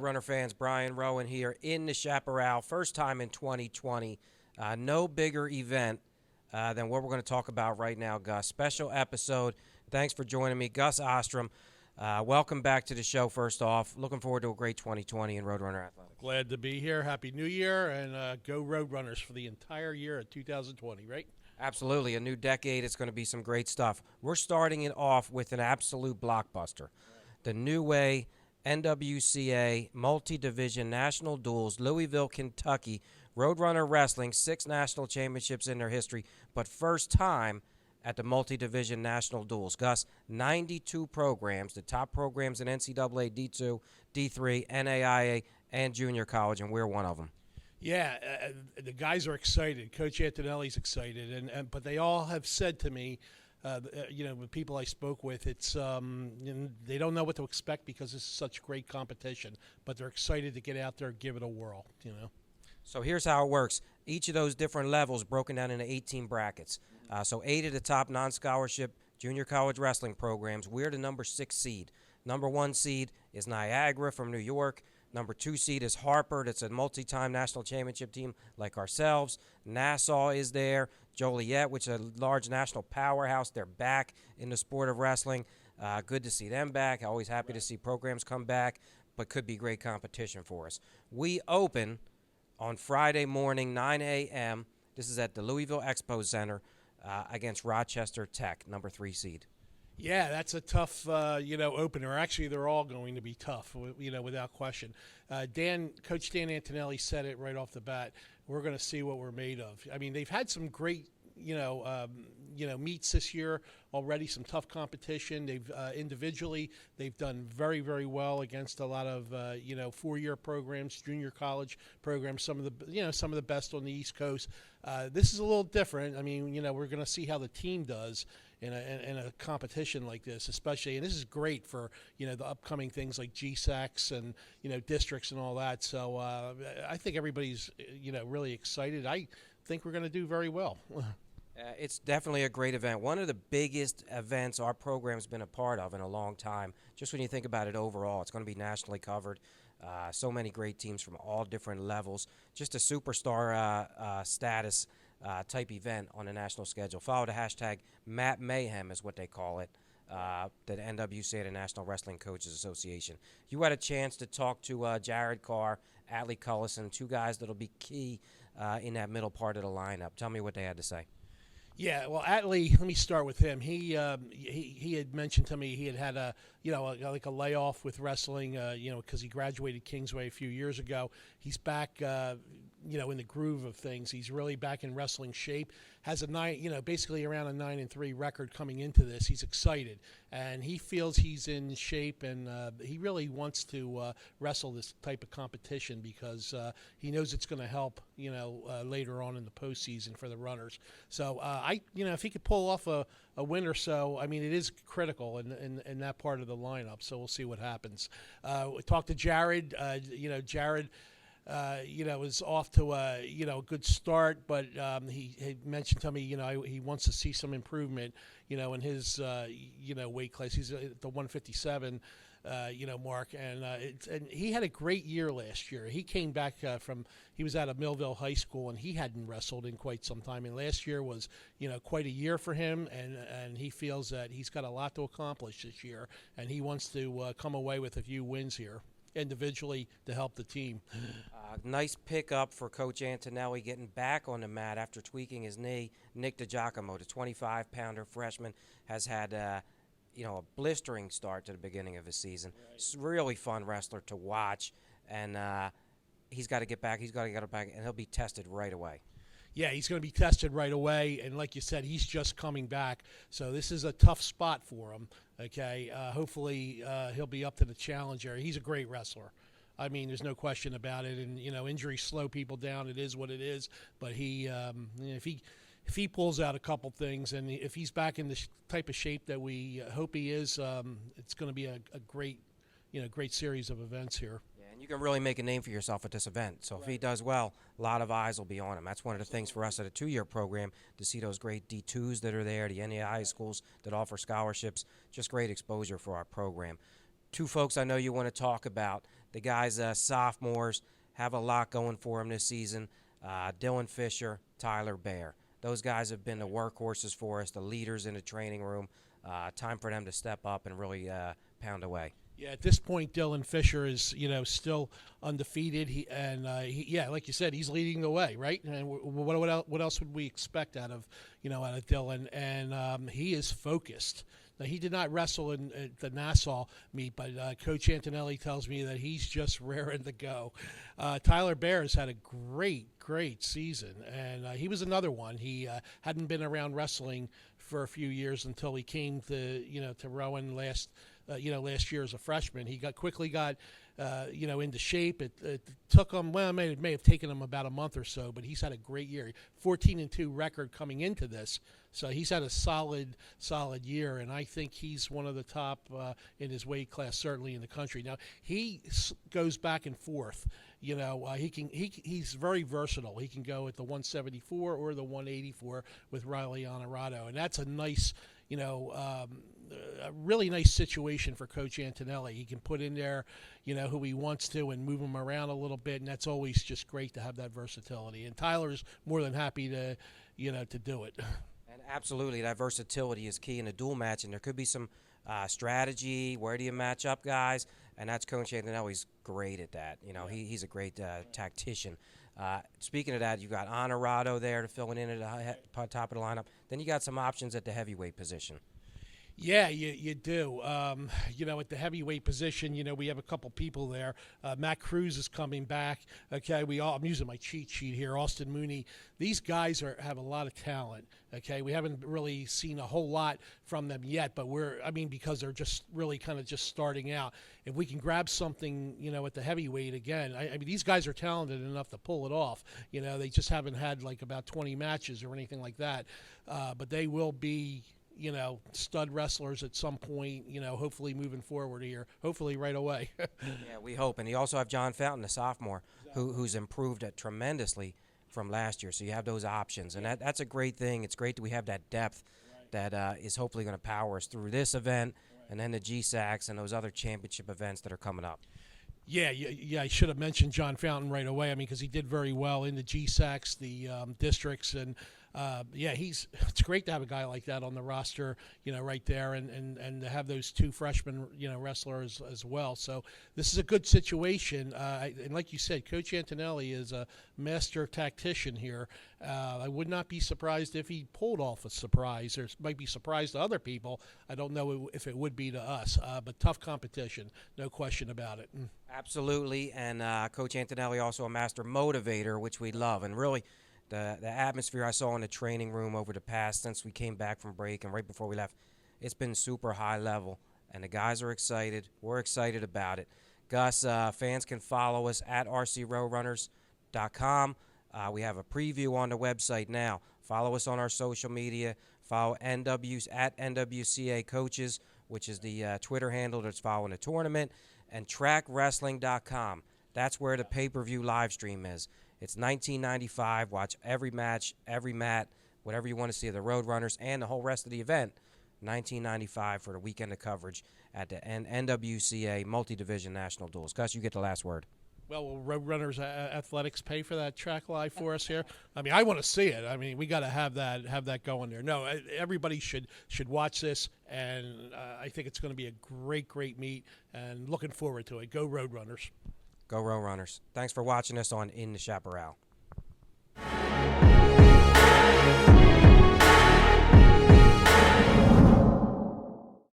Roadrunner fans, Brian Rowan here in the Chaparral. First time in 2020. No bigger event than what we're going to talk about right now, Gus. Special episode. Thanks for joining me, Gus Ostrom. Welcome back to the show, first off. Looking forward to a great 2020 in Roadrunner Athletics. Glad to be here. Happy New Year, and go Roadrunners for the entire year of 2020, right? Absolutely. A new decade. It's going to be some great stuff. We're starting it off with an absolute blockbuster. The New Way NWCA Multi-Division National Duels, Louisville, Kentucky. Roadrunner Wrestling, 6 national championships in their history, but first time at the Multi-Division National Duels. Gus, 92 programs, the top programs in NCAA D2, D3, NAIA, and junior college, and we're one of them. Yeah, the guys are excited. Coach Antonelli's excited, but they all have said to me, the people I spoke with, it's they don't know what to expect because this is such great competition, but they're excited to get out there and give it a whirl, So here's how it works. Each of those different levels broken down into 18 brackets. So 8 of the top non-scholarship junior college wrestling programs. We're the number 6 seed. Number 1 seed is Niagara from New York. Number 2 seed is Harper. That's a multi-time national championship team like ourselves. Nassau is there. Joliet, which is a large national powerhouse. They're back in the sport of wrestling. Good to see them back. Always happy to see programs come back, but could be great competition for us. We open on Friday morning, 9 a.m. This is at the Louisville Expo Center against Rochester Tech, number 3 seed. Yeah, that's a tough, opener. Actually, they're all going to be tough, without question. Coach Dan Antonelli said it right off the bat. We're going to see what we're made of. I mean, they've had some great, meets this year already. Some tough competition. They've individually they've done very, very well against a lot of 4-year programs, junior college programs. Some of the best on the East Coast. This is a little different. I mean, we're going to see how the team does in a competition like this, especially, and this is great for the upcoming things like GSACs and districts and all that. So I think everybody's really excited. I think we're going to do very well. It's definitely a great event. One of the biggest events our program's been a part of in a long time. Just when you think about it overall, it's going to be nationally covered. So many great teams from all different levels. Just a superstar status type event on the national schedule. Follow the hashtag Matt Mayhem is what they call it, the NWCA, the National Wrestling Coaches Association. You had a chance to talk to Jared Carr, Atlee Cullison, 2 guys that'll be key in that middle part of the lineup. Tell me what they had to say. Yeah, well, Atlee, let me start with him. He had mentioned to me he had a like a layoff with wrestling, because he graduated Kingsway a few years ago. He's back, in the groove of things. He's really back in wrestling shape. Has a basically around a 9-3 record coming into this. He's excited, and he feels he's in shape, and he really wants to wrestle this type of competition because he knows it's going to help, later on in the postseason for the runners. So if he could pull off a win or so, I mean, it is critical in that part of the lineup. So we'll see what happens. We talked to Jared. Jared. Is off to a good start, but he mentioned to me, he wants to see some improvement, in his weight class. He's at the 157, mark, and he had a great year last year. He came back he was out of Millville High School, and he hadn't wrestled in quite some time. And last year was, quite a year for him, and he feels that he's got a lot to accomplish this year, and he wants to come away with a few wins here individually to help the team. Nice pickup for Coach Antonelli getting back on the mat after tweaking his knee. Nick DiGiacomo, the 25-pounder freshman, has had a blistering start to the beginning of his season. Right. It's a really fun wrestler to watch, and he's got to get back. He's got to get back, and he'll be tested right away. Yeah, he's going to be tested right away, and like you said, he's just coming back. So this is a tough spot for him, okay? Hopefully he'll be up to the challenge there. He's a great wrestler. I mean, there's no question about it, and, injuries slow people down. It is what it is, but if he pulls out a couple things, and if he's back in the type of shape that we hope he is, it's going to be a great series of events here. And you can really make a name for yourself at this event. So if he does well, a lot of eyes will be on him. That's one of the things for us at a 2-year program, to see those great D2s that are there, the NAIA schools that offer scholarships, just great exposure for our program. 2 folks I know you want to talk about The guys, sophomores, have a lot going for them this season. Dylan Fisher, Tyler Bear. Those guys have been the workhorses for us, the leaders in the training room. Time for them to step up and really pound away. Yeah, at this point, Dylan Fisher is, still undefeated. Yeah, like you said, he's leading the way, right? And what else would we expect out of Dylan? And he is focused. Now, he did not wrestle in the Nassau meet, but Coach Antonelli tells me that he's just raring to go. Tyler Bear has had a great season, and he was another one. He hadn't been around wrestling for a few years until he came to Rowan last year as a freshman. He quickly got into shape. It took him, it may have taken him about a month or so, but he's had a great year. 14-2 record coming into this. So he's had a solid year, and I think he's one of the top in his weight class, certainly in the country. Now, he goes back and forth. He's very versatile. He can go at the 174 or the 184 with Riley Honorado, and that's a nice, a really nice situation for Coach Antonelli. He can put in there, who he wants to and move him around a little bit, and that's always just great to have that versatility. And Tyler's more than happy to do it. And absolutely, that versatility is key in a dual match, and there could be some strategy. Where do you match up, guys? And that's Coach Antonelli's great at that. He's a great tactician. Speaking of that, you got Honorado there to fill it in at the top of the lineup. Then you got some options at the heavyweight position. Yeah, you do. At the heavyweight position, we have a couple people there. Matt Cruz is coming back. Okay, I'm using my cheat sheet here. Austin Mooney. These guys have a lot of talent. Okay, we haven't really seen a whole lot from them yet, but because they're just really kind of just starting out. If we can grab something, at the heavyweight again, these guys are talented enough to pull it off. They just haven't had like about 20 matches or anything like that, but they will be stud wrestlers at some point, hopefully moving forward here, hopefully right away. Yeah, we hope. And you also have John Fountain, the sophomore, who's improved tremendously from last year. So you have those options, and that's a great thing. It's great that we have that depth that is hopefully going to power us through this event and then the GSACs and those other championship events that are coming up. Yeah, I should have mentioned John Fountain right away. Because he did very well in the GSACs, the districts, and it's great to have a guy like that on the roster, right there, and to have those two freshmen, wrestlers as well. So this is a good situation. And like you said, Coach Antonelli is a master tactician here. I would not be surprised if he pulled off a surprise. There might be surprise to other people. I don't know if it would be to us, but tough competition, no question about it. Absolutely, and Coach Antonelli also a master motivator, which we love, and really the atmosphere I saw in the training room over the past since we came back from break and right before we left, it's been super high level, and the guys are excited. We're excited about it. Gus, fans can follow us at rcrowrunners.com. We have a preview on the website now. Follow us on our social media. Follow at NWCA Coaches, which is the Twitter handle that's following the tournament, and trackwrestling.com. That's where the pay-per-view live stream is. It's $19.95. Watch every match, every mat, whatever you want to see of the Roadrunners and the whole rest of the event. $19.95 for the weekend of coverage at the NWCA Multi-Division National Duels. Gus, you get the last word. Well, will Roadrunners Athletics pay for that track live for us here? I want to see it. We got to have that going there. No, everybody should watch this, and I think it's going to be a great meet, and looking forward to it. Go Roadrunners. Go Roadrunners. Thanks for watching us on In the Chaparral.